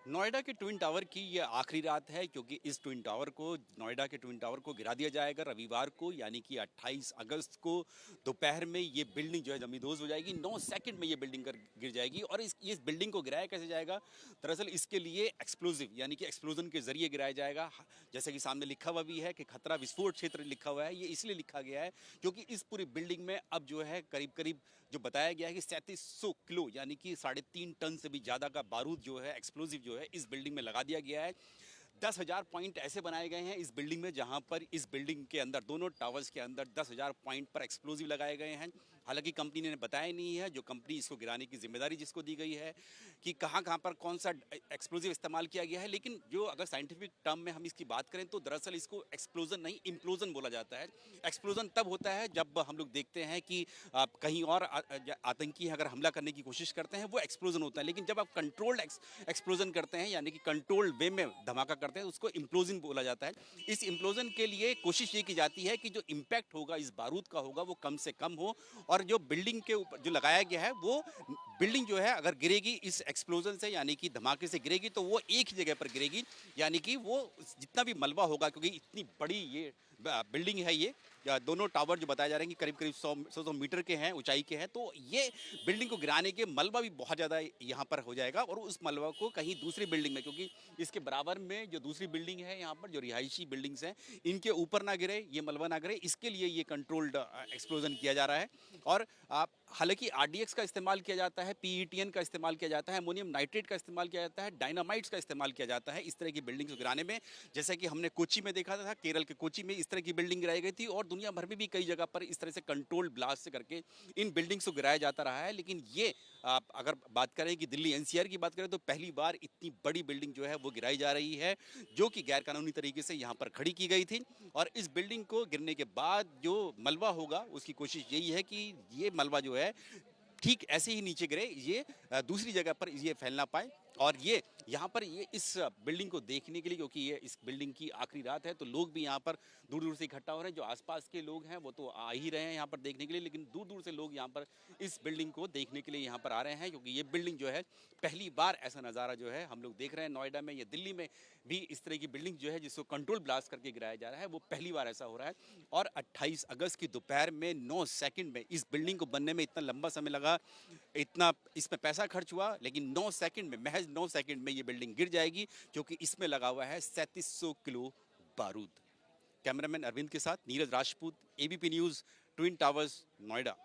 नोएडा के twin tower की ये आखिरी रात है क्योंकि इस ट्विन टावर को नोएडा के ट्विन टावर को गिरा दिया जाएगा रविवार को, यानी कि 28 अगस्त को दोपहर में ये बिल्डिंग जो है जमींदोज हो जाएगी। 9 सेकंड में ये बिल्डिंग गिर जाएगी। और इस बिल्डिंग को गिराया कैसे जाएगा? दरअसल इसके लिए एक्सप्लोजिव यानी कि एक्सप्लोजन के जरिए गिराया जाएगा। जैसे कि सामने लिखा हुआ भी है कि खतरा विस्फोट क्षेत्र लिखा हुआ है। ये इसलिए लिखा गया है क्योंकि इस पूरी बिल्डिंग में अब जो है करीब करीब जो बताया गया है कि 3700 किलो यानी कि 3.5 टन से भी ज़्यादा का बारूद जो है, एक्सप्लोजिव जो है, इस बिल्डिंग में लगा दिया गया है। 10,000 पॉइंट ऐसे बनाए गए हैं इस बिल्डिंग में, जहां पर इस बिल्डिंग के अंदर दोनों टावर्स के अंदर 10,000 पॉइंट पर एक्सप्लोजिव लगाए गए हैं। हालांकि कंपनी ने बताया नहीं है, जो कंपनी इसको गिराने की जिम्मेदारी जिसको दी गई है, कि कहां कहां पर कौन सा एक्सप्लोजिव इस्तेमाल किया गया है। लेकिन जो अगर साइंटिफिक टर्म में हम इसकी बात करें तो दरअसल इसको एक्सप्लोजन नहीं, इम्प्लोजन बोला जाता है। एक्सप्लोजन तब होता है जब हम लोग देखते हैं कि कहीं और आतंकी अगर हमला करने की कोशिश करते हैं, वो एक्सप्लोजन होता है। लेकिन जब आप कंट्रोल्ड एक्सप्लोजन करते हैं यानी कि कंट्रोल्ड वे में धमाका करते हैं, उसको इम्प्लोजन बोला जाता है। इस इम्प्लोजन के लिए कोशिश ये की जाती है कि जो इम्पैक्ट होगा इस बारूद का होगा वो कम से कम हो, और जो बिल्डिंग के ऊपर जो लगाया गया है वो बिल्डिंग जो है अगर गिरेगी इस एक्सप्लोजन से यानी कि धमाके से गिरेगी तो वो एक ही जगह पर गिरेगी। यानी कि वो जितना भी मलबा होगा, क्योंकि इतनी बड़ी ये बिल्डिंग है, ये दोनों टावर जो बताए जा रहे हैं कि करीब करीब 100 मीटर के हैं, ऊंचाई के हैं, तो ये बिल्डिंग को गिराने के मलबा भी बहुत ज़्यादा यहाँ पर हो जाएगा। और उस मलबा को कहीं दूसरी बिल्डिंग में, क्योंकि इसके बराबर में जो दूसरी बिल्डिंग है यहाँ पर, जो रिहायशी बिल्डिंग्स हैं, इनके ऊपर ना गिरे, ये मलबा ना गिरे, इसके लिए ये कंट्रोल्ड एक्सप्लोजन किया जा रहा है। और हालांकि आरडीएक्स का इस्तेमाल किया जाता है, पीईटीएन का इस्तेमाल किया जाता है, अमोनियम नाइट्रेट का इस्तेमाल किया जाता है, डायनामाइट्स का इस्तेमाल किया जाता है इस तरह की बिल्डिंग्स को गिराने में। जैसे कि हमने कोची में देखा था, केरल के कोची में इस तरह की बिल्डिंग गिराई गई थी, और दुनिया भर में भी कई जगह पर इस तरह से कंट्रोल्ड ब्लास्ट से करके इन बिल्डिंग्स को गिराया जाता रहा है। लेकिन ये अगर बात करें कि दिल्ली एनसीआर की बात करें तो पहली बार इतनी बड़ी बिल्डिंग जो है वो गिराई जा रही है, जो कि गैर कानूनी तरीके से यहाँ पर खड़ी की गई थी। और इस बिल्डिंग को गिरने के बाद जो मलबा होगा उसकी कोशिश यही है कि ये मलबा जो है ठीक ऐसे ही नीचे गिरे, ये दूसरी जगह पर ये फैल ना पाए। और ये यहाँ पर ये इस बिल्डिंग को देखने के लिए, क्योंकि ये इस बिल्डिंग की आखिरी रात है, तो लोग भी यहाँ पर दूर दूर से इकट्ठा हो रहे हैं। जो आसपास के लोग हैं वो तो आ ही रहे हैं यहाँ पर देखने के लिए, लेकिन दूर दूर से लोग यहाँ पर इस बिल्डिंग को देखने के लिए यहाँ पर आ रहे हैं, क्योंकि ये बिल्डिंग जो है पहली बार ऐसा नज़ारा जो है हम लोग देख रहे हैं नोएडा में या दिल्ली में भी। इस तरह की बिल्डिंग जो है जिसको कंट्रोल ब्लास्ट करके गिराया जा रहा है, वो पहली बार ऐसा हो रहा है। और 28 अगस्त की दोपहर में 9 सेकंड में इस बिल्डिंग को बनने में इतना लंबा समय लगा, इतना इसमें पैसा खर्च हुआ, लेकिन 9 सेकंड में, महज 9 सेकंड में ये बिल्डिंग गिर जाएगी, क्योंकि इसमें लगा हुआ है 3700 किलो बारूद। कैमरामैन अरविंद के साथ Neeraj Rajput, ABP news, twin towers, Noida.